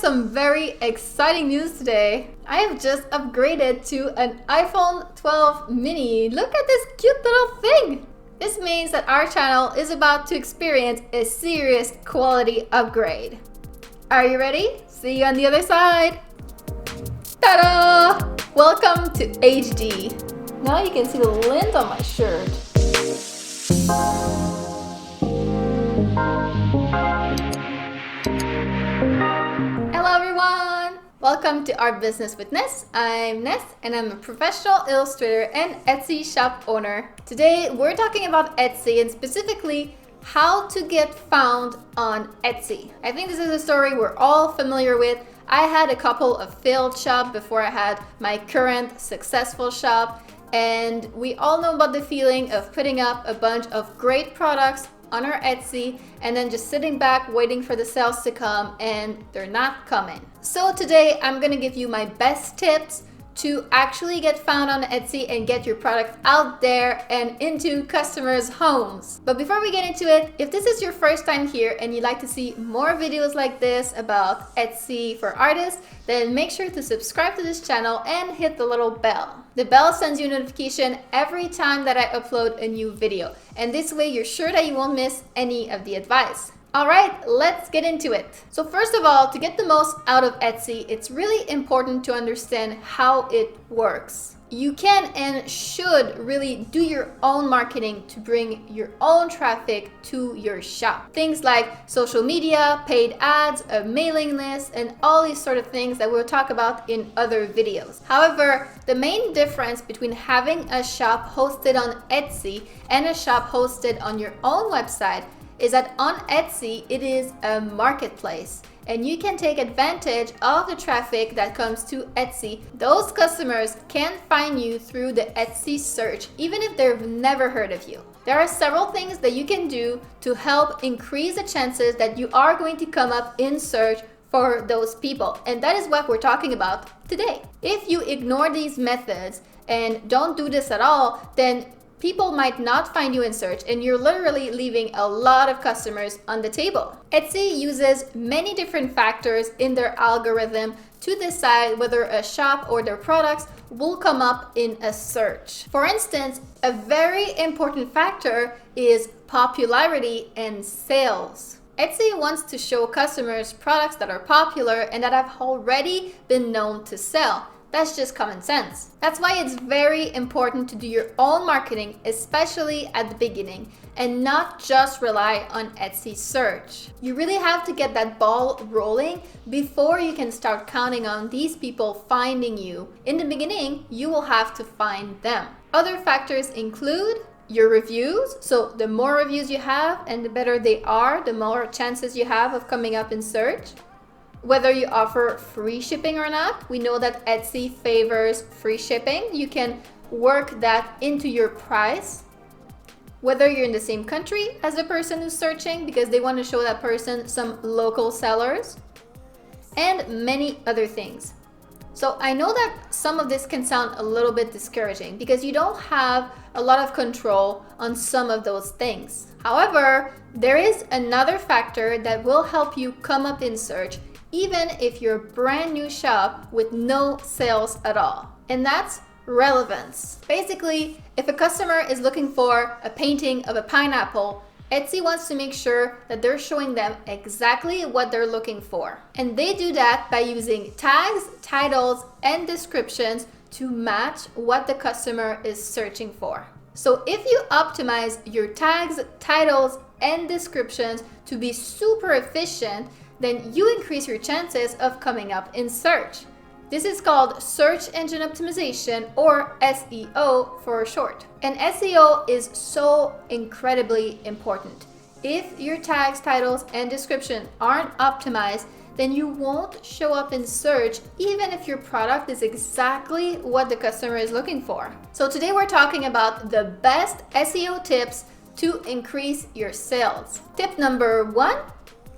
some very exciting news today. I have just upgraded to an iPhone 12 mini. Look at this cute little thing. This means that our channel is about to experience a serious quality upgrade. Are you ready? See you on the other side. Ta-da! Welcome to HD. Now you can see the lint on my shirt. Hello everyone! Welcome to Art Business with Ness. I'm Ness and I'm a professional illustrator and Etsy shop owner. Today we're talking about Etsy and specifically how to get found on Etsy. I think this is a story we're all familiar with. I had a couple of failed shops before I had my current successful shop, and we all know about the feeling of putting up a bunch of great products on our Etsy and then just sitting back waiting for the sales to come, and they're not coming. So today I'm gonna give you my best tips to actually get found on Etsy and get your product out there and into customers' homes. But before we get into it, if this is your first time here and you'd like to see more videos like this about Etsy for artists, then make sure to subscribe to this channel and hit the little bell. The bell sends you a notification every time that I upload a new video, and this way you're sure that you won't miss any of the advice. All right, let's get into it. So first of all, to get the most out of Etsy, it's really important to understand how it works. You can and should really do your own marketing to bring your own traffic to your shop. Things like social media, paid ads, a mailing list, and all these sort of things that we'll talk about in other videos. However, the main difference between having a shop hosted on Etsy and a shop hosted on your own website is that on Etsy, it is a marketplace and you can take advantage of the traffic that comes to Etsy. Those customers can find you through the Etsy search, even if they've never heard of you. There are several things that you can do to help increase the chances that you are going to come up in search for those people. And that is what we're talking about today. If you ignore these methods and don't do this at all, then people might not find you in search and you're literally leaving a lot of customers on the table. Etsy uses many different factors in their algorithm to decide whether a shop or their products will come up in a search. For instance, a very important factor is popularity and sales. Etsy wants to show customers products that are popular and that have already been known to sell. That's just common sense. That's why it's very important to do your own marketing, especially at the beginning, and not just rely on Etsy search. You really have to get that ball rolling before you can start counting on these people finding you. In the beginning, you will have to find them. Other factors include your reviews. So the more reviews you have and the better they are, the more chances you have of coming up in search. Whether you offer free shipping or not, we know that Etsy favors free shipping. You can work that into your price. Whether you're in the same country as the person who's searching because they want to show that person some local sellers, and many other things. So I know that some of this can sound a little bit discouraging because you don't have a lot of control on some of those things. However, there is another factor that will help you come up in search even if you're a brand new shop with no sales at all. And that's relevance. Basically, if a customer is looking for a painting of a pineapple, Etsy wants to make sure that they're showing them exactly what they're looking for. And they do that by using tags, titles, and descriptions to match what the customer is searching for. So if you optimize your tags, titles, and descriptions to be super efficient, then you increase your chances of coming up in search. This is called search engine optimization, or SEO for short. And SEO is so incredibly important. If your tags, titles, and description aren't optimized, then you won't show up in search even if your product is exactly what the customer is looking for. So today we're talking about the best SEO tips to increase your sales. Tip number 1,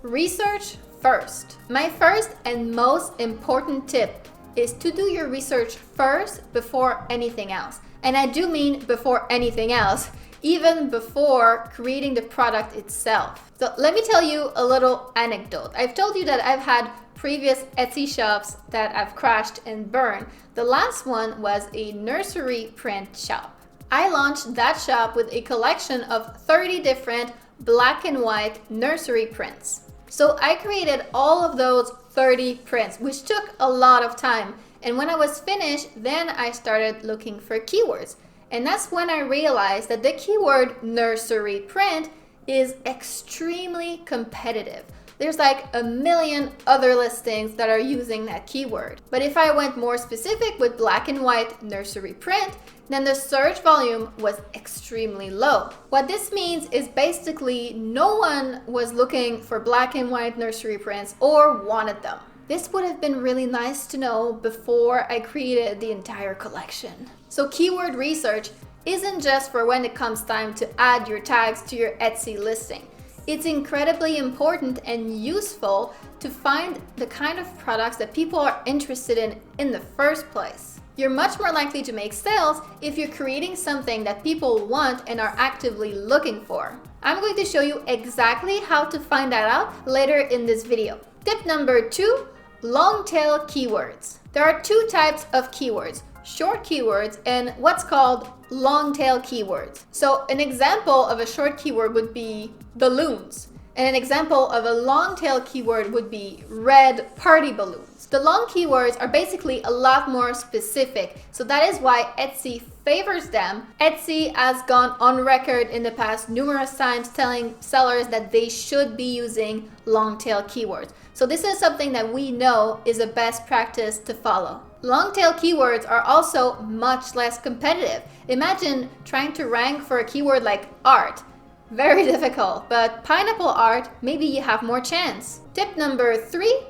research first. My first and most important tip is to do your research first before anything else. And I do mean before anything else, even before creating the product itself. So let me tell you a little anecdote. I've told you that I've had previous Etsy shops that I've crashed and burned. The last one was a nursery print shop. I launched that shop with a collection of 30 different black and white nursery prints. So I created all of those 30 prints, which took a lot of time. And when I was finished, then I started looking for keywords. And that's when I realized that the keyword nursery print is extremely competitive. There's like a million other listings that are using that keyword. But if I went more specific with black and white nursery print, then the search volume was extremely low. What this means is basically no one was looking for black and white nursery prints or wanted them. This would have been really nice to know before I created the entire collection. So keyword research isn't just for when it comes time to add your tags to your Etsy listing. It's incredibly important and useful to find the kind of products that people are interested in the first place. You're much more likely to make sales if you're creating something that people want and are actively looking for. I'm going to show you exactly how to find that out later in this video. Tip number 2, long tail keywords. There are two types of keywords, short keywords and what's called long tail keywords. So an example of a short keyword would be balloons. And an example of a long tail keyword would be red party balloons. The long keywords are basically a lot more specific. So that is why Etsy favors them. Etsy has gone on record in the past numerous times telling sellers that they should be using long tail keywords. So this is something that we know is a best practice to follow. Long tail keywords are also much less competitive. Imagine trying to rank for a keyword like art. Very difficult, but pineapple art, maybe you have more chance. Tip number 3,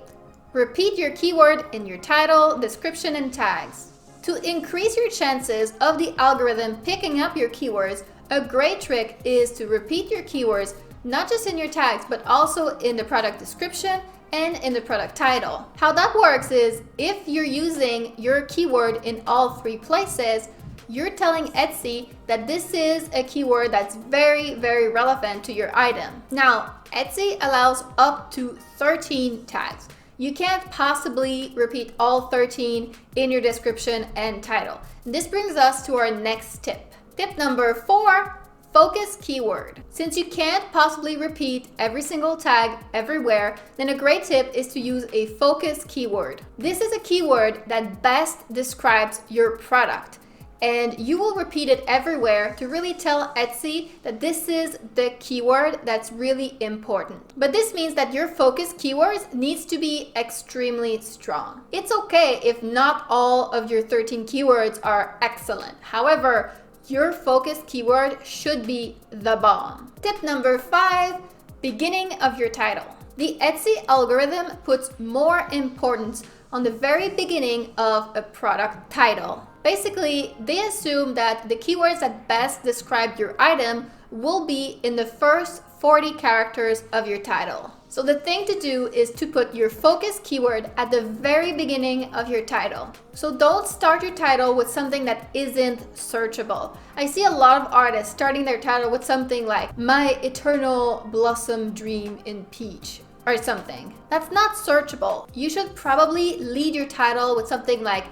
repeat your keyword in your title, description, and tags. To increase your chances of the algorithm picking up your keywords, a great trick is to repeat your keywords not just in your tags, but also in the product description and in the product title. How that works is if you're using your keyword in all 3 places, you're telling Etsy that this is a keyword that's very, very relevant to your item. Now, Etsy allows up to 13 tags. You can't possibly repeat all 13 in your description and title. This brings us to our next tip. Tip number 4, focus keyword. Since you can't possibly repeat every single tag everywhere, then a great tip is to use a focus keyword. This is a keyword that best describes your product, and you will repeat it everywhere to really tell Etsy that this is the keyword that's really important. But this means that your focus keywords needs to be extremely strong. It's okay if not all of your 13 keywords are excellent. However, your focus keyword should be the bomb. Tip number 5, beginning of your title. The Etsy algorithm puts more importance on the very beginning of a product title. Basically, they assume that the keywords that best describe your item will be in the first 40 characters of your title. So the thing to do is to put your focus keyword at the very beginning of your title. So don't start your title with something that isn't searchable. I see a lot of artists starting their title with something like "My Eternal Blossom Dream in Peach" or something. That's not searchable. You should probably lead your title with something like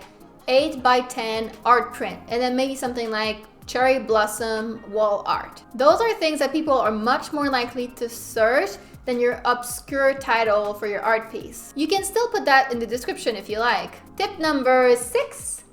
8x10 art print, and then maybe something like cherry blossom wall art. Those are things that people are much more likely to search than your obscure title for your art piece. You can still put that in the description if you like. Tip number 6,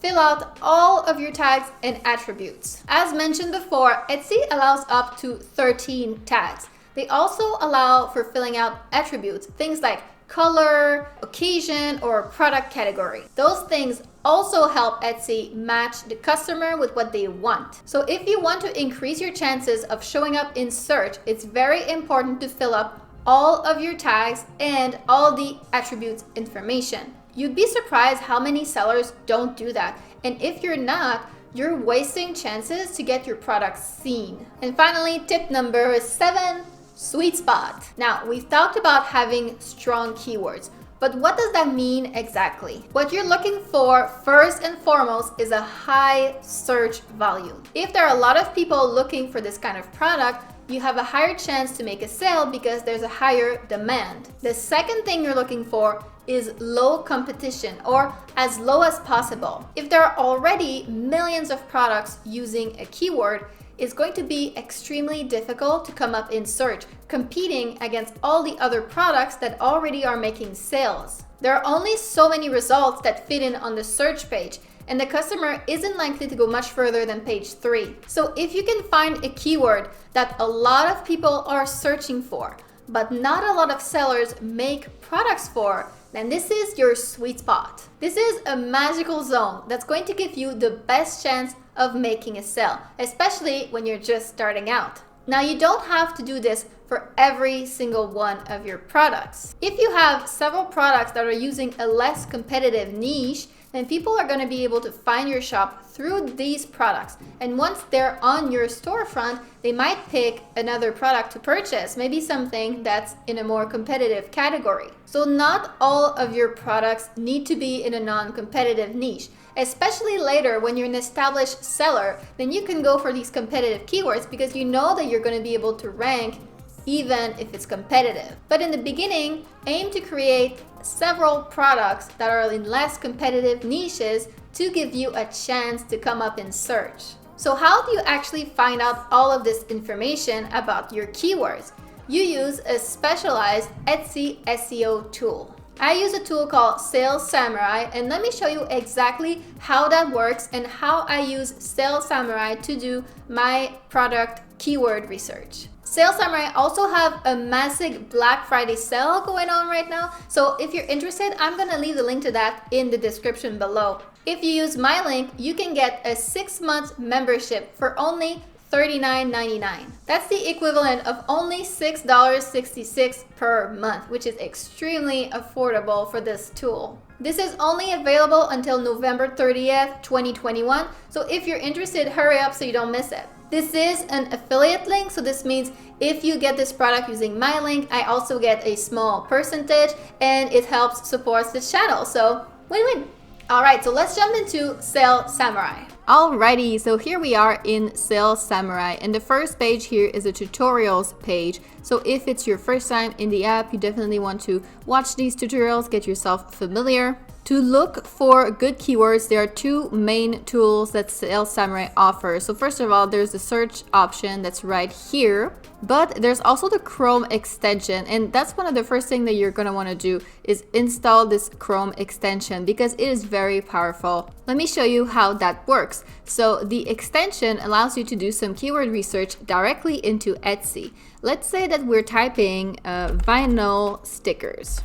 fill out all of your tags and attributes. As mentioned before, Etsy allows up to 13 tags. They also allow for filling out attributes, things like color, occasion, or product category. Those things also help Etsy match the customer with what they want. So if you want to increase your chances of showing up in search, it's very important to fill up all of your tags and all the attributes information. You'd be surprised how many sellers don't do that. And if you're not, you're wasting chances to get your product seen. And finally, tip number 7, sweet spot. Now, we've talked about having strong keywords, but what does that mean exactly? What you're looking for first and foremost is a high search volume. If there are a lot of people looking for this kind of product, you have a higher chance to make a sale because there's a higher demand. The second thing you're looking for is low competition, or as low as possible. If there are already millions of products using a keyword, it's going to be extremely difficult to come up in search, competing against all the other products that already are making sales. There are only so many results that fit in on the search page, and the customer isn't likely to go much further than page 3. So if you can find a keyword that a lot of people are searching for, but not a lot of sellers make products for, then this is your sweet spot. This is a magical zone that's going to give you the best chance of making a sale, especially when you're just starting out. Now, you don't have to do this for every single one of your products. If you have several products that are using a less competitive niche, then people are going to be able to find your shop through these products. And once they're on your storefront, they might pick another product to purchase, maybe something that's in a more competitive category. So not all of your products need to be in a non-competitive niche. Especially later when you're an established seller, then you can go for these competitive keywords because you know that you're going to be able to rank even if it's competitive. But in the beginning, aim to create several products that are in less competitive niches to give you a chance to come up in search. So how do you actually find out all of this information about your keywords? You use a specialized Etsy SEO tool. I use a tool called Sales Samurai, and let me show you exactly how that works and how I use Sales Samurai to do my product keyword research. Sales Samurai also have a massive Black Friday sale going on right now, so if you're interested, I'm gonna leave the link to that in the description below. If you use my link, you can get a 6-month membership for only $39.99. That's the equivalent of only $6.66 per month, which is extremely affordable for this tool. This is only available until November 30th, 2021. So if you're interested, hurry up so you don't miss it. This is an affiliate link, so this means if you get this product using my link, I also get a small percentage and it helps support the channel. So win-win. All right, so let's jump into Sales Samurai. Alrighty, so here we are in Sales Samurai, and the first page here is a tutorials page. So if it's your first time in the app, you definitely want to watch these tutorials, get yourself familiar. To look for good keywords, there are two main tools that Sales Samurai offers. So first of all, there's the search option that's right here, but there's also the Chrome extension, and that's one of the first things that you're going to want to do is install this Chrome extension because it is very powerful. Let me show you how that works. So the extension allows you to do some keyword research directly into Etsy. Let's say that we're typing vinyl stickers.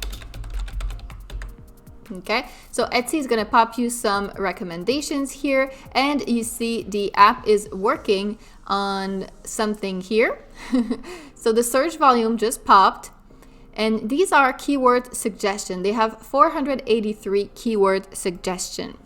Okay, so Etsy is going to pop you some recommendations here, and you see the app is working on something here. So the search volume just popped, and these are keyword suggestions. They have 483 keyword suggestions.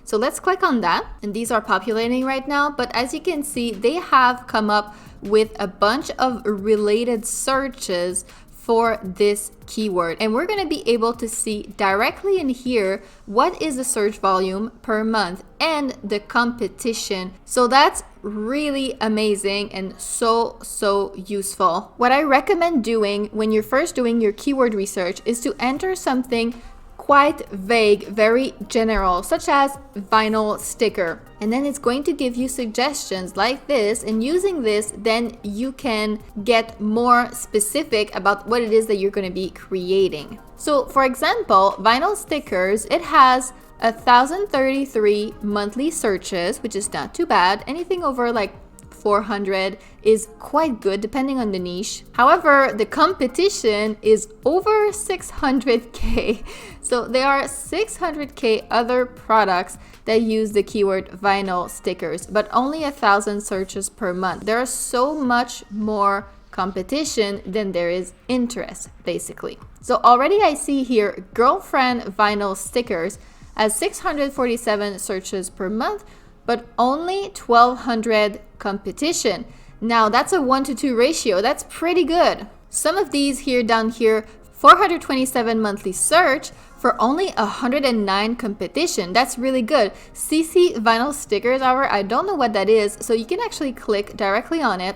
So let's click on that, and these are populating right now, but as you can see, they have come up with a bunch of related searches for this keyword, and we're going to be able to see directly in here what is the search volume per month and the competition. So that's really amazing and so useful. What I recommend doing when you're first doing your keyword research is to enter something quite vague, very general, such as vinyl sticker. And then it's going to give you suggestions like this, and using this, then you can get more specific about what it is that you're going to be creating. So for example, vinyl stickers, it has 1,033 monthly searches, which is not too bad. Anything over like 400 is quite good depending on the niche. However, the competition is over 600k. So there are 600k other products that use the keyword vinyl stickers, but only 1,000 searches per month. There are so much more competition than there is interest, basically. So already I see here girlfriend vinyl stickers as 647 searches per month, but only 1,200 competition. Now that's a 1-to-2 ratio. That's pretty good. Some of these here down here, 427 monthly search, for only 109 competition. That's really good. CC vinyl stickers, however, I don't know what that is, so you can actually click directly on it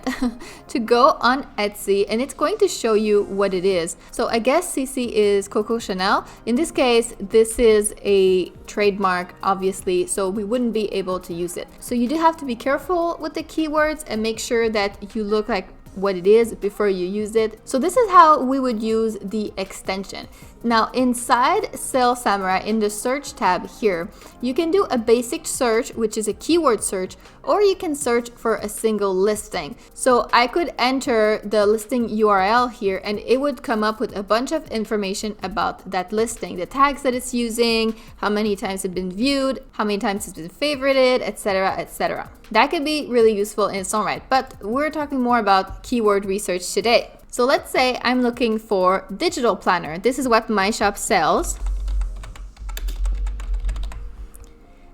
to go on Etsy, and it's going to show you what it is. So I guess CC is Coco Chanel. In this case, this is a trademark, obviously, so we wouldn't be able to use it. So you do have to be careful with the keywords and make sure that you look like what it is before you use it. So this is how we would use the extension. Now inside Sales Samurai, in the search tab here, you can do a basic search, which is a keyword search, or you can search for a single listing. So I could enter the listing URL here and it would come up with a bunch of information about that listing, the tags that it's using, how many times it's been viewed, how many times it's been favorited, etc., etc. That could be really useful in its own right, but we're talking more about keyword research today. So let's say I'm looking for digital planner. This is what my shop sells.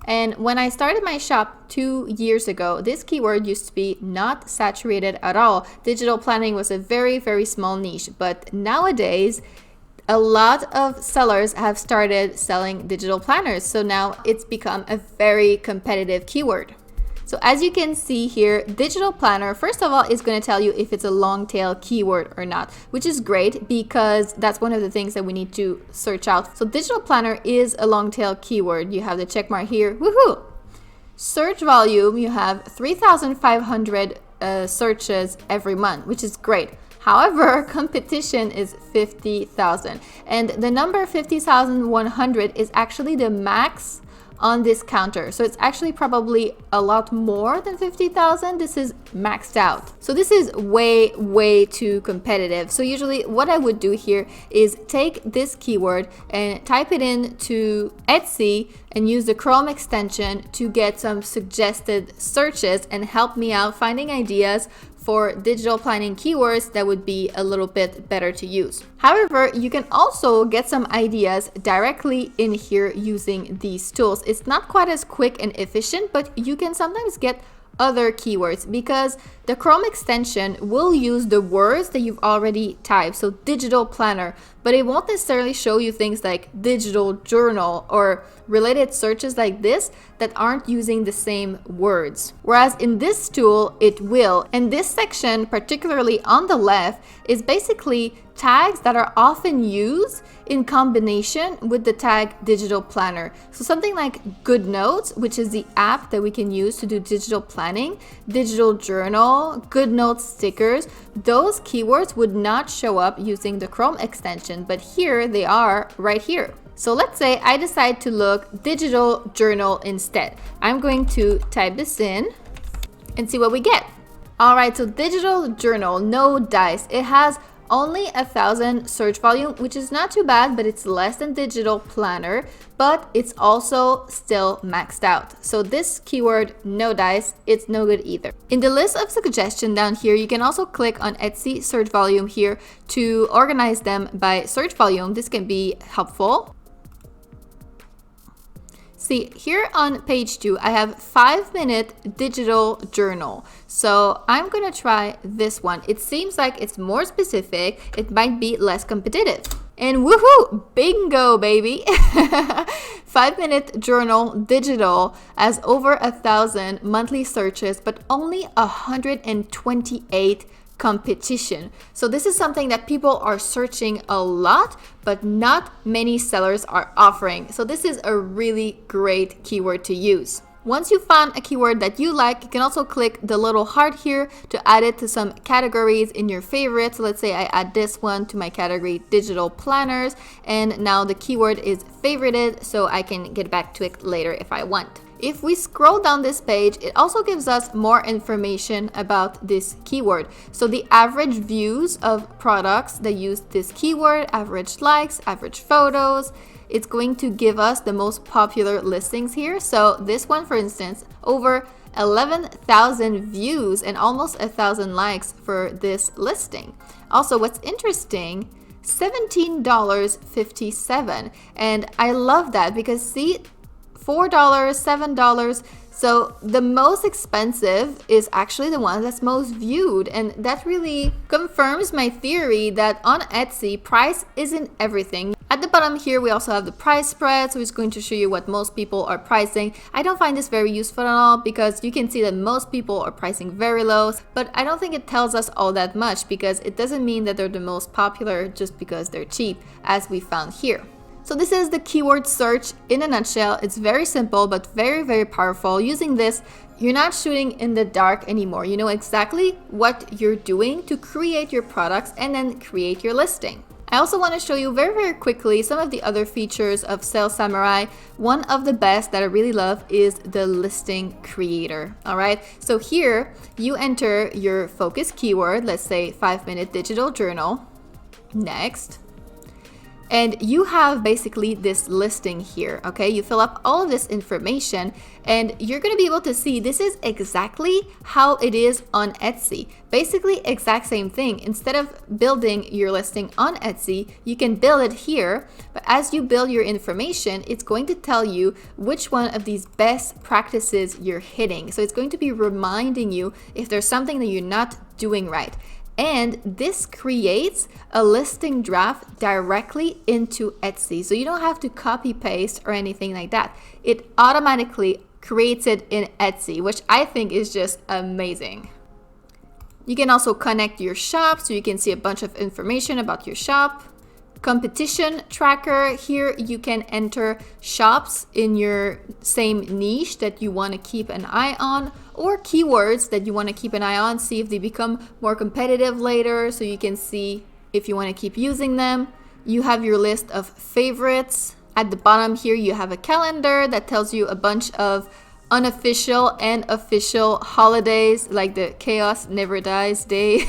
And when I started my shop 2 years ago, this keyword used to be not saturated at all. Digital planning was a very, very small niche, but nowadays, a lot of sellers have started selling digital planners. So now it's become a very competitive keyword. So as you can see here, digital planner, first of all, is going to tell you if it's a long tail keyword or not, which is great because that's one of the things that we need to search out. So digital planner is a long tail keyword. You have the check mark here. Woohoo! Search volume, you have 3,500 searches every month, which is great. However, competition is 50,000, and the number 50,100 is actually the max on this counter. So it's actually probably a lot more than 50,000. This is maxed out. So this is way, way too competitive. So usually what I would do here is take this keyword and type it into Etsy and use the Chrome extension to get some suggested searches and help me out finding ideas for digital planning keywords that would be a little bit better to use. However, you can also get some ideas directly in here using these tools. It's not quite as quick and efficient, but you can sometimes get other keywords because the Chrome extension will use the words that you've already typed, so digital planner, but it won't necessarily show you things like digital journal or related searches like this that aren't using the same words. Whereas in this tool, it will. And this section, particularly on the left, is basically tags that are often used in combination with the tag digital planner. So something like Good Notes, which is the app that we can use to do digital planning, digital journal, Good Notes stickers, those keywords would not show up using the Chrome extension, but here they are right here. So let's say I decide to look digital journal instead. I'm going to type this in and see what we get. All right, so digital journal, no dice. It has only 1,000 search volume, which is not too bad, but it's less than digital planner, but it's also still maxed out. So this keyword, no dice, it's no good either. In the list of suggestions down here, you can also click on Etsy search volume here to organize them by search volume. This can be helpful. See, here on page 2, I have 5-minute digital journal. So I'm gonna try this one. It seems like it's more specific. It might be less competitive. And woohoo, bingo, baby. 5-minute journal digital has over 1,000 monthly searches, but only 128 competition. So this is something that people are searching a lot, but not many sellers are offering. So this is a really great keyword to use. Once you found a keyword that you like, you can also click the little heart here to add it to some categories in your favorites. So let's say I add this one to my category digital planners, and now the keyword is favorited, so I can get back to it later if I want. If we scroll down this page, it also gives us more information about this keyword. So the average views of products that use this keyword, average likes, average photos. It's going to give us the most popular listings here. So this one, for instance, over 11,000 views and almost 1,000 likes for this listing. Also, what's interesting, $17.57. And I love that because see, $4, $7. So the most expensive is actually the one that's most viewed. And that really confirms my theory that on Etsy, price isn't everything. At the bottom here, we also have the price spread, so it's going to show you what most people are pricing. I don't find this very useful at all because you can see that most people are pricing very low, but I don't think it tells us all that much because it doesn't mean that they're the most popular just because they're cheap, as we found here. So this is the keyword search in a nutshell. It's very simple, but very, very powerful. Using this, you're not shooting in the dark anymore. You know exactly what you're doing to create your products and then create your listing. I also want to show you very, very quickly some of the other features of Sales Samurai. One of the best that I really love is the listing creator. All right, so here you enter your focus keyword, let's say 5-minute digital journal. Next. And you have basically this listing here, okay? You fill up all of this information and you're gonna be able to see this is exactly how it is on Etsy. Basically, exact same thing. Instead of building your listing on Etsy, you can build it here, but as you build your information, it's going to tell you which one of these best practices you're hitting. So it's going to be reminding you if there's something that you're not doing right. And this creates a listing draft directly into Etsy. So you don't have to copy paste or anything like that. It automatically creates it in Etsy, which I think is just amazing. You can also connect your shop so you can see a bunch of information about your shop. Competition tracker, here you can enter shops in your same niche that you want to keep an eye on, or keywords that you want to keep an eye on, see if they become more competitive later so you can see if you want to keep using them. You have your list of favorites. At the bottom here you have a calendar that tells you a bunch of unofficial and official holidays like the Chaos Never Dies Day.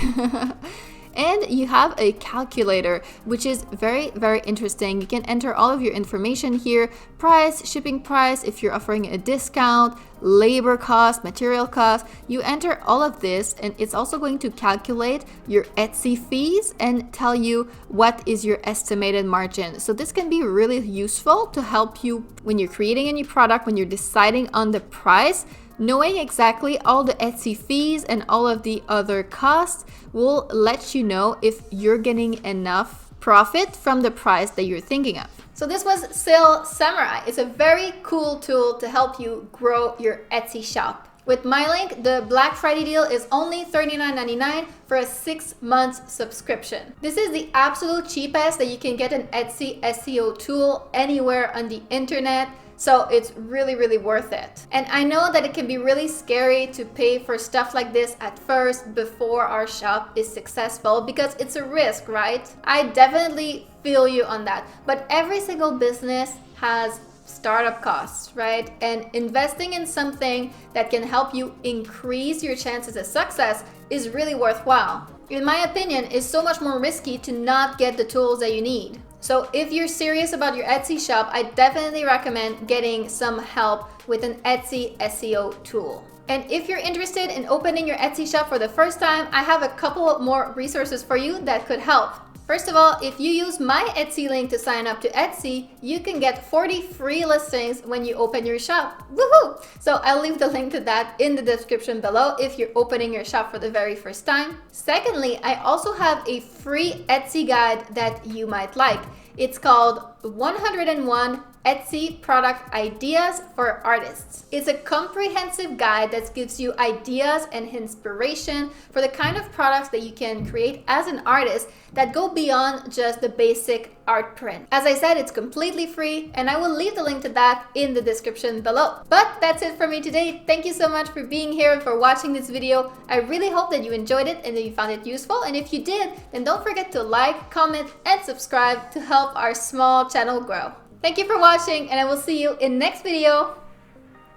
And you have a calculator, which is very, very interesting. You can enter all of your information here: price, shipping price, if you're offering a discount, labor cost, material cost. You enter all of this and it's also going to calculate your Etsy fees and tell you what is your estimated margin. So this can be really useful to help you when you're creating a new product, when you're deciding on the price. Knowing exactly all the Etsy fees and all of the other costs will let you know if you're getting enough profit from the price that you're thinking of. So this was Sales Samurai. It's a very cool tool to help you grow your Etsy shop. With my link, the Black Friday deal is only $39.99 for a 6-month subscription. This is the absolute cheapest that you can get an Etsy SEO tool anywhere on the internet. So it's really, really worth it. And I know that it can be really scary to pay for stuff like this at first before our shop is successful because it's a risk, right? I definitely feel you on that. But every single business has startup costs, right? And investing in something that can help you increase your chances of success is really worthwhile. In my opinion, it's so much more risky to not get the tools that you need. So if you're serious about your Etsy shop, I definitely recommend getting some help with an Etsy SEO tool. And if you're interested in opening your Etsy shop for the first time, I have a couple more resources for you that could help. First of all, if you use my Etsy link to sign up to Etsy, you can get 40 free listings when you open your shop. Woohoo! So I'll leave the link to that in the description below if you're opening your shop for the very first time. Secondly, I also have a free Etsy guide that you might like. It's called 101 Etsy Product Ideas for Artists. It's a comprehensive guide that gives you ideas and inspiration for the kind of products that you can create as an artist that go beyond just the basic art print. As I said, it's completely free, and I will leave the link to that in the description below. But that's it for me today. Thank you so much for being here and for watching this video. I really hope that you enjoyed it and that you found it useful. And if you did, then don't forget to like, comment, and subscribe to help our small channel grow. Thank you for watching, and I will see you in next video.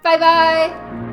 Bye bye!